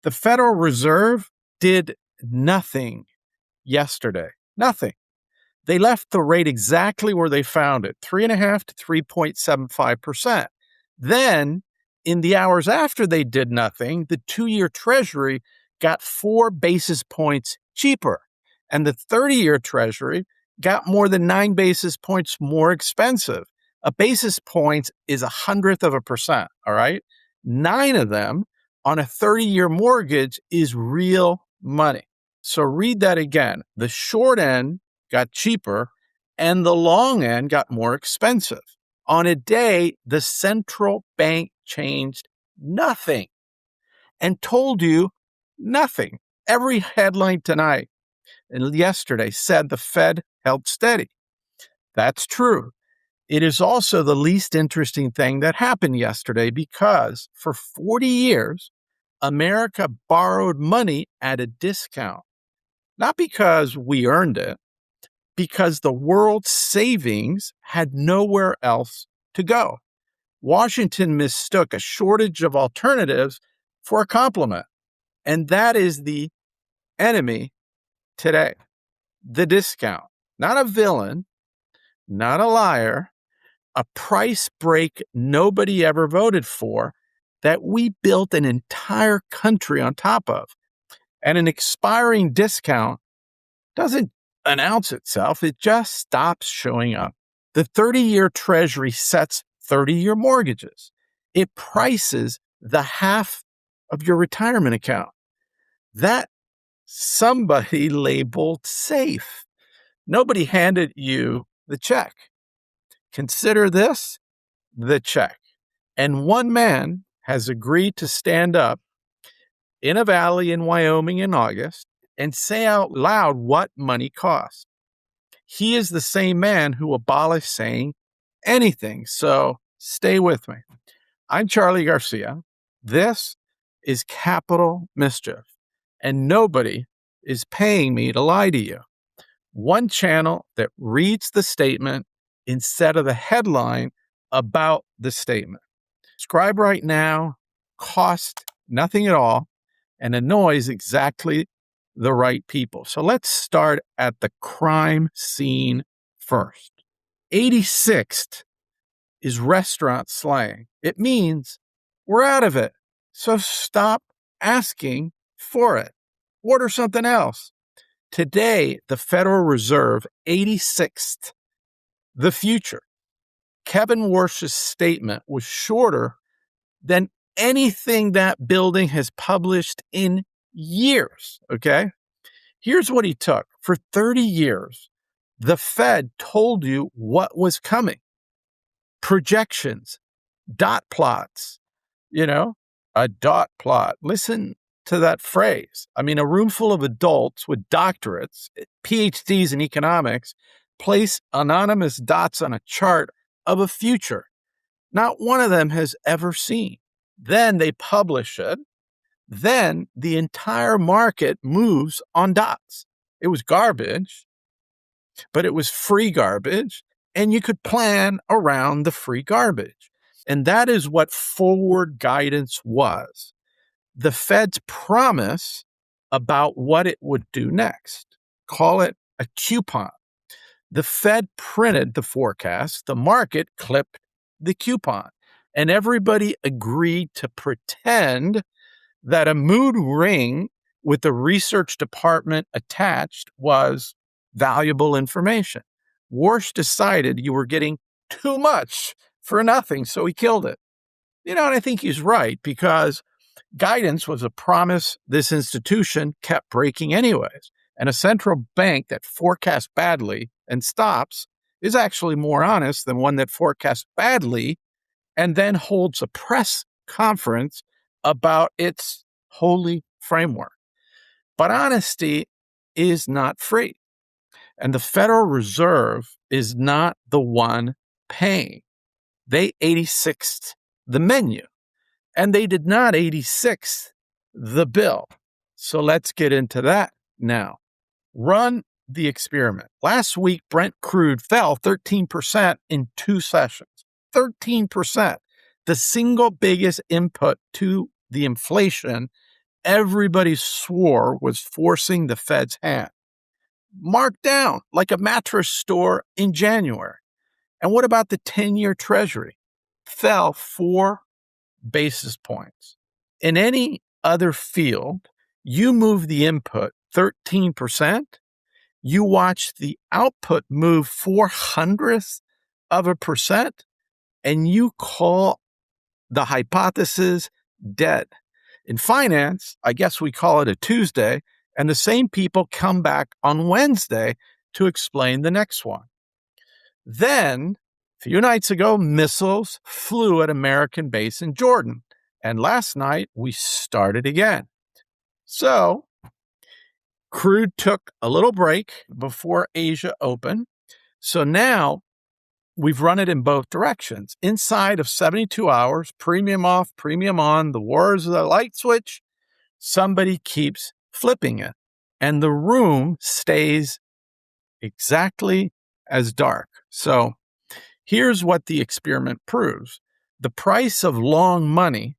The Federal Reserve did nothing yesterday. Nothing. They left the rate exactly where they found it, 3.5 to 3.75%. Then, in the hours after they did nothing, the 2-year Treasury got 4 basis points cheaper, and the 30-year Treasury got more than 9 basis points more expensive. A basis point is 1/100%, all right? 9 of them on a 30-year mortgage is real money. So read that again. The short end got cheaper and the long end got more expensive. On a day, the central bank changed nothing and told you nothing. Every headline tonight and yesterday said the Fed held steady. That's true. It is also the least interesting thing that happened yesterday because for 40 years, America borrowed money at a discount. Not because we earned it, because the world's savings had nowhere else to go. Washington mistook a shortage of alternatives for a compliment. And that is the enemy today. The discount. Not a villain, not a liar, a price break nobody ever voted for that we built an entire country on top of. And an expiring discount doesn't announce itself, it just stops showing up. The 30-year Treasury sets 30-year mortgages. It prices the half of your retirement account. That somebody labeled safe. Nobody handed you the check. Consider this the check. And one man has agreed to stand up in a valley in Wyoming in August and say out loud what money costs. He is the same man who abolished saying anything. So stay with me. I'm Charlie Garcia. This is Capital Mischief, and nobody is paying me to lie to you. One channel that reads the statement instead of the headline about the statement. Subscribe right now, cost nothing at all, and annoys exactly the right people. So let's start at the crime scene first. 86th is restaurant slang. It means we're out of it. So stop asking for it. Order something else. Today, the Federal Reserve, 86th, the future. Kevin Warsh's statement was shorter than anything that building has published in years, okay? Here's what he took. For 30 years, the Fed told you what was coming. Projections, dot plots, a dot plot. Listen to that phrase. I mean, a room full of adults with doctorates, PhDs in economics, place anonymous dots on a chart of a future not one of them has ever seen. Then they publish it. Then the entire market moves on dots. It was garbage, but it was free garbage, and you could plan around the free garbage. And that is what forward guidance was. The Fed's promise about what it would do next. Call it a coupon. The Fed printed the forecast, the market clipped the coupon, and everybody agreed to pretend that a mood ring with the research department attached was valuable information. Warsh decided you were getting too much for nothing, so he killed it. And I think he's right, because guidance was a promise this institution kept breaking anyways. And a central bank that forecasts badly and stops is actually more honest than one that forecasts badly and then holds a press conference about its holy framework. But honesty is not free. And the Federal Reserve is not the one paying. They 86th the menu, and they did not 86th the bill. So let's get into that now. Run the experiment. Last week, Brent crude fell 13% in 2 sessions. 13%, the single biggest input to the inflation everybody swore was forcing the Fed's hand. Marked down like a mattress store in January. And what about the 10-year Treasury? Fell 4 basis points. In any other field, you move the input 13%, you watch the output move 0.04%, and you call the hypothesis dead. In finance, I guess we call it a Tuesday, and the same people come back on Wednesday to explain the next one. Then, a few nights ago, missiles flew at American base in Jordan. And last night, we started again. So, crude took a little break before Asia opened. So now, we've run it in both directions. Inside of 72 hours, premium off, premium on, the war is the light switch. Somebody keeps flipping it. And the room stays exactly as dark. So here's what the experiment proves. The price of long money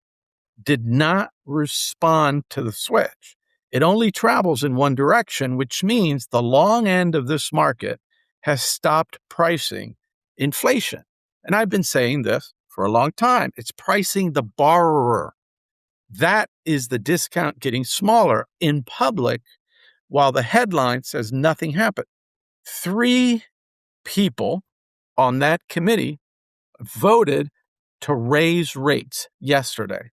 did not respond to the switch. It only travels in one direction, which means the long end of this market has stopped pricing inflation. And I've been saying this for a long time. It's pricing the borrower. That is the discount getting smaller in public while the headline says nothing happened. 3 people on that committee voted to raise rates yesterday.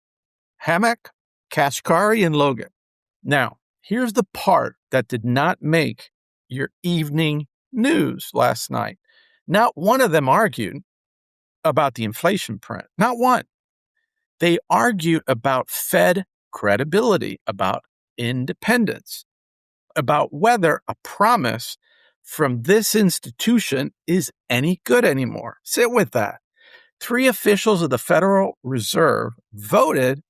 Hammack, Kashkari, and Logan. Now, here's the part that did not make your evening news last night. Not one of them argued about the inflation print. Not one. They argued about Fed credibility, about independence, about whether a promise from this institution is any good anymore. Sit with that. 3 officials of the Federal Reserve voted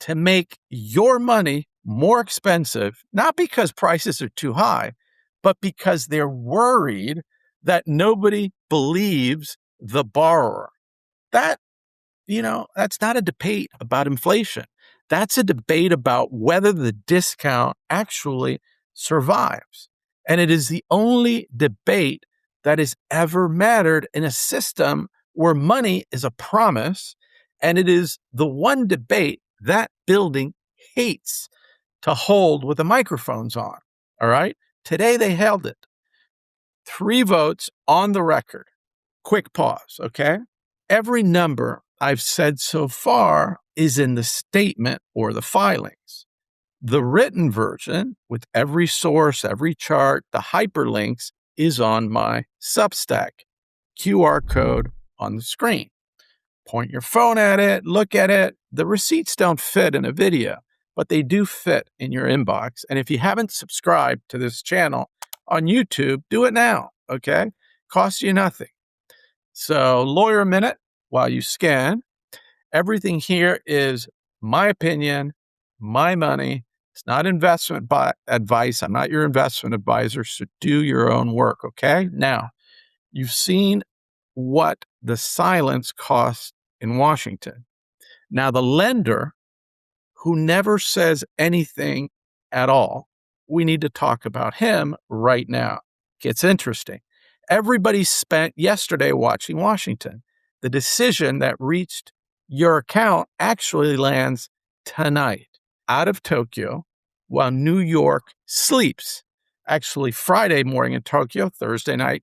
to make your money more expensive, not because prices are too high, but because they're worried that nobody believes the borrower. That's not a debate about inflation. That's a debate about whether the discount actually survives. And it is the only debate that has ever mattered in a system where money is a promise, and it is the one debate that building hates to hold with the microphones on. All right? Today they held it. 3 votes on the record. Quick pause, okay? Every number I've said so far is in the statement or the filings. The written version, with every source, every chart, the hyperlinks, is on my Substack. QR code on the screen. Point your phone at it, look at it. The receipts don't fit in a video, but they do fit in your inbox. And if you haven't subscribed to this channel on YouTube, do it now, okay? Costs you nothing. So, Lawyer Minute, while you scan, everything here is my opinion, my money. It's not investment advice. I'm not your investment advisor, so do your own work, okay? Now, you've seen what the silence cost in Washington. Now, the lender who never says anything at all, we need to talk about him right now. Gets interesting. Everybody spent yesterday watching Washington. The decision that reached your account actually lands tonight out of Tokyo while New York sleeps. Actually, Friday morning in Tokyo, Thursday night,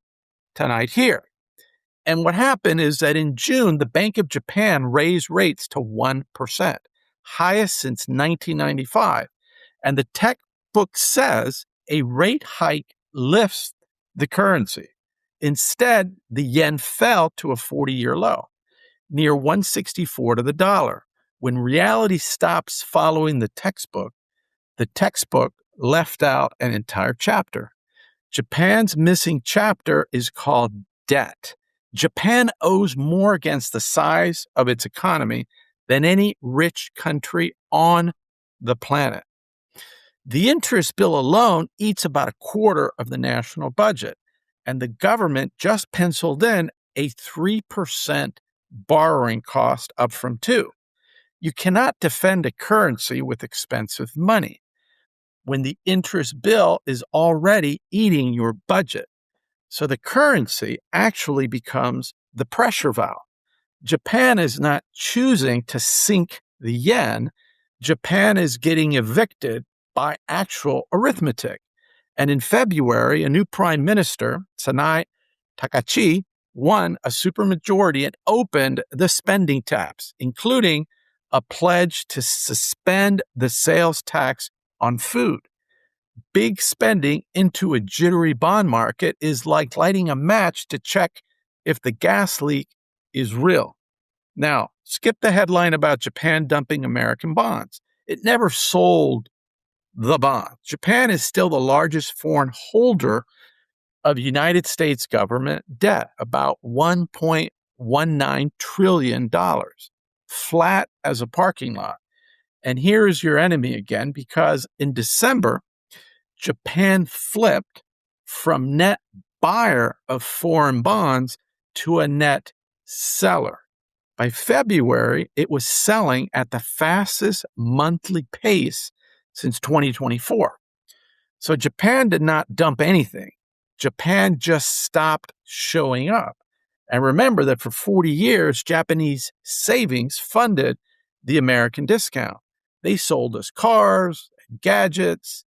tonight here. And what happened is that in June, the Bank of Japan raised rates to 1%, highest since 1995. And the textbook says a rate hike lifts the currency. Instead, the yen fell to a 40-year low, near 164 to the dollar. When reality stops following the textbook left out an entire chapter. Japan's missing chapter is called debt. Japan owes more against the size of its economy than any rich country on the planet. The interest bill alone eats about a quarter of the national budget, and the government just penciled in a 3% borrowing cost up from 2%. You cannot defend a currency with expensive money when the interest bill is already eating your budget. So the currency actually becomes the pressure valve. Japan is not choosing to sink the yen. Japan is getting evicted by actual arithmetic. And in February, a new prime minister, Sanai Takachi, won a supermajority and opened the spending taps, including a pledge to suspend the sales tax on food. Big spending into a jittery bond market is like lighting a match to check if the gas leak is real. Now, skip the headline about Japan dumping American bonds. It never sold the bond. Japan is still the largest foreign holder of United States government debt, about $1.19 trillion, flat as a parking lot. And here is your enemy again, because in December, Japan flipped from net buyer of foreign bonds to a net seller. By February, it was selling at the fastest monthly pace since 2024. So Japan did not dump anything. Japan just stopped showing up. And remember that for 40 years, Japanese savings funded the American discount. They sold us cars, gadgets,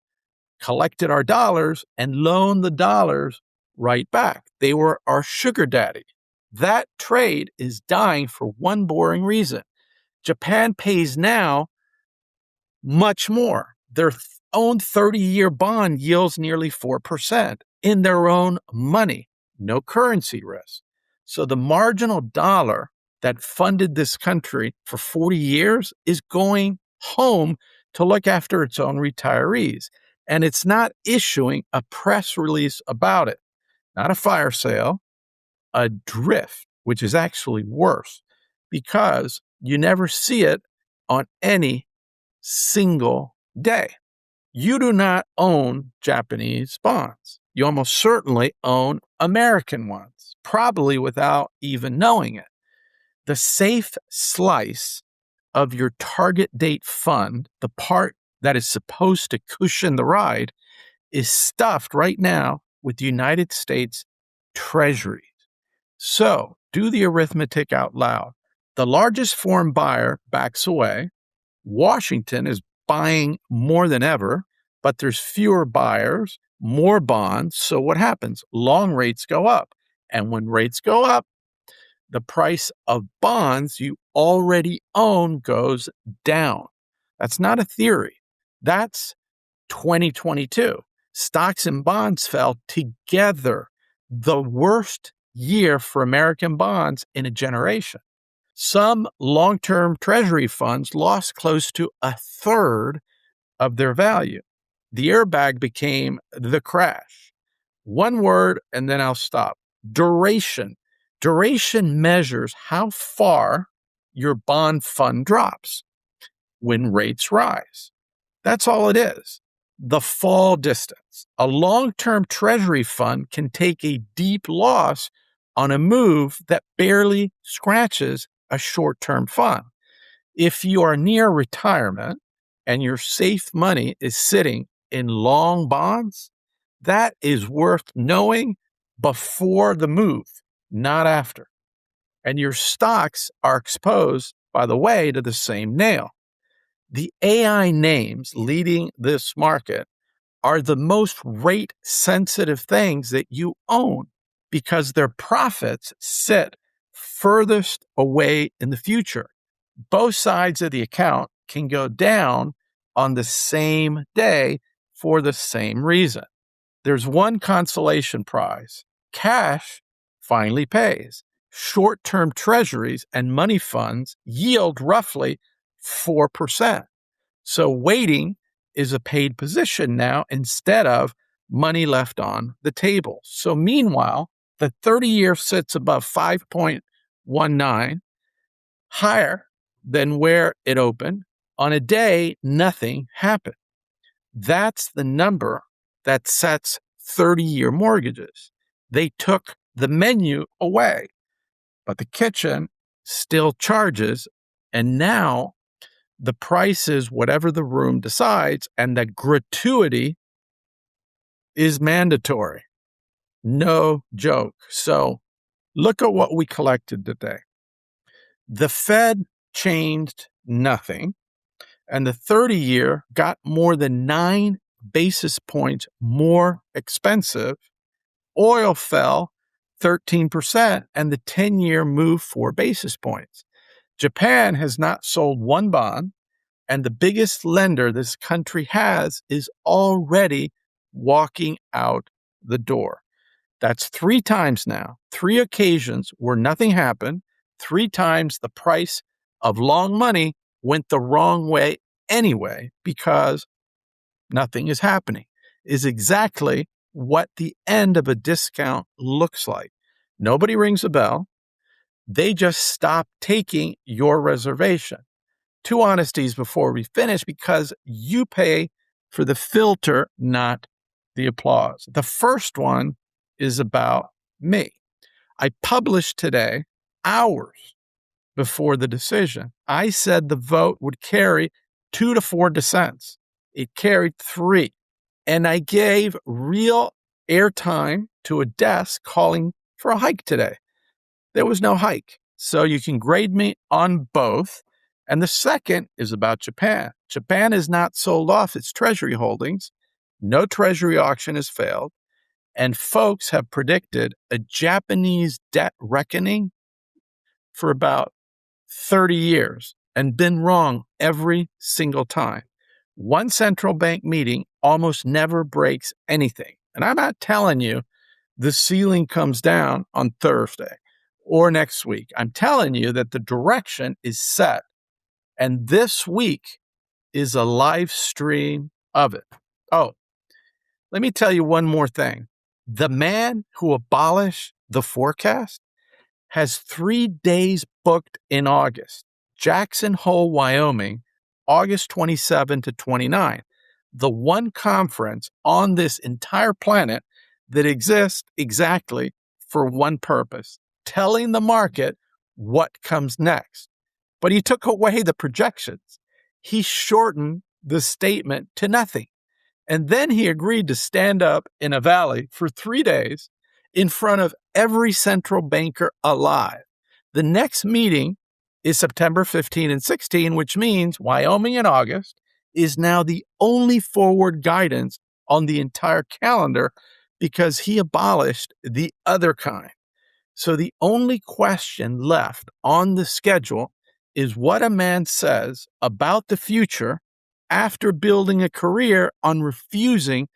collected our dollars, and loaned the dollars right back. They were our sugar daddy. That trade is dying for one boring reason. Japan pays now much more. Their own 30-year bond yields nearly 4% in their own money, no currency risk. So the marginal dollar that funded this country for 40 years is going home to look after its own retirees. And it's not issuing a press release about it, not a fire sale, a drift, which is actually worse because you never see it on any single day. You do not own Japanese bonds. You almost certainly own American ones, probably without even knowing it. The safe slice of your target date fund, the part that is supposed to cushion the ride, is stuffed right now with the United States Treasuries. So do the arithmetic out loud. The largest foreign buyer backs away. Washington is buying more than ever, but there's fewer buyers, more bonds. So what happens? Long rates go up. And when rates go up, the price of bonds you already own goes down. That's not a theory. That's 2022. Stocks and bonds fell together. The worst year for American bonds in a generation. Some long-term treasury funds lost close to a third of their value. The airbag became the crash. One word, and then I'll stop. Duration. Duration measures how far your bond fund drops when rates rise. That's all it is. The fall distance. A long-term treasury fund can take a deep loss on a move that barely scratches a short-term fund. If you are near retirement and your safe money is sitting in long bonds, that is worth knowing before the move, not after. And your stocks are exposed, by the way, to the same nail. The AI names leading this market are the most rate-sensitive things that you own because their profits sit furthest away in the future. Both sides of the account can go down on the same day for the same reason. There's one consolation prize. Cash finally pays. Short-term treasuries and money funds yield roughly 4%. So waiting is a paid position now instead of money left on the table. So meanwhile, the 30-year sits above 5.19, higher than where it opened. On a day, nothing happened. That's the number that sets 30-year mortgages. They took the menu away, but the kitchen still charges. And now The price is whatever the room decides, and the gratuity is mandatory. No joke. So look at what we collected today. The Fed changed nothing, and the 30-year got more than 9 basis points more expensive. Oil fell 13%, and the 10-year moved 4 basis points. Japan has not sold one bond, and the biggest lender this country has is already walking out the door. That's 3 times now, 3 occasions where nothing happened, 3 times the price of long money went the wrong way anyway because nothing is happening, is exactly what the end of a discount looks like. Nobody rings a bell. They just stop taking your reservation. 2 honesties before we finish, because you pay for the filter, not the applause. The first one is about me. I published today, hours before the decision. I said the vote would carry 2 to 4 dissents. It carried 3. And I gave real airtime to a desk calling for a hike today. There was no hike. So you can grade me on both. And the second is about Japan. Japan has not sold off its treasury holdings. No treasury auction has failed. And folks have predicted a Japanese debt reckoning for about 30 years and been wrong every single time. One central bank meeting almost never breaks anything. And I'm not telling you the ceiling comes down on Thursday or next week. I'm telling you that the direction is set. And this week is a live stream of it. Oh, let me tell you one more thing. The man who abolished the forecast has 3 days booked in August. Jackson Hole, Wyoming, August 27 to 29. The one conference on this entire planet that exists exactly for one purpose, telling the market what comes next. But he took away the projections. He shortened the statement to nothing. And then he agreed to stand up in a valley for 3 days in front of every central banker alive. The next meeting is September 15 and 16, which means Wyoming in August is now the only forward guidance on the entire calendar because he abolished the other kind. So the only question left on the schedule is what a man says about the future after building a career on refusing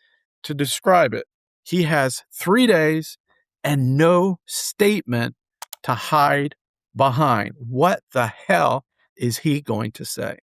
to describe it. He has 3 days and no statement to hide behind. What the hell is he going to say?